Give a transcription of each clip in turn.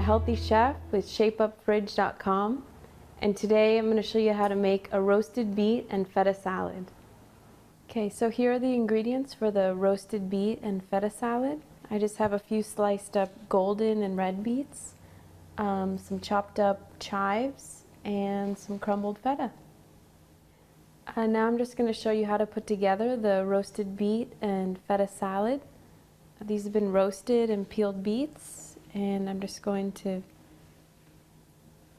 healthy chef with shapeupfridge.com, and today I'm going to show you how to make a roasted beet and feta salad. Okay, so here are the ingredients for the roasted beet and feta salad. I just have a few sliced up golden and red beets, some chopped up chives, and some crumbled feta. Now I'm just going to show you how to put together the roasted beet and feta salad. These have been roasted and peeled beets, and I'm just going to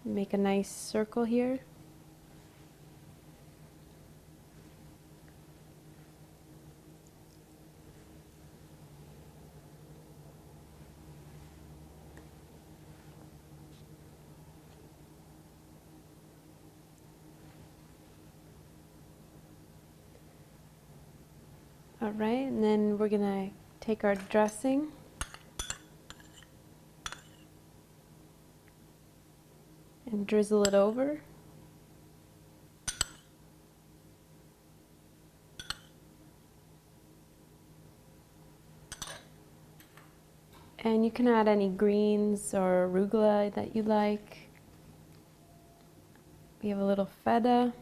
make a nice circle here. Alright, and then we're going to take our dressing and drizzle it over. And you can add any greens or arugula that you like. We have a little feta.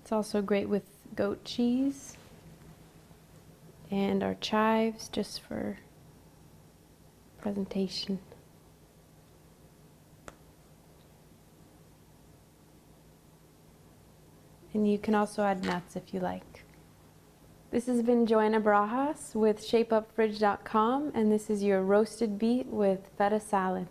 It's also great with goat cheese, and our chives just for presentation. And you can also add nuts if you like. This has been Joanna Barajas with shapeupfridge.com, and this is your roasted beet with feta salad.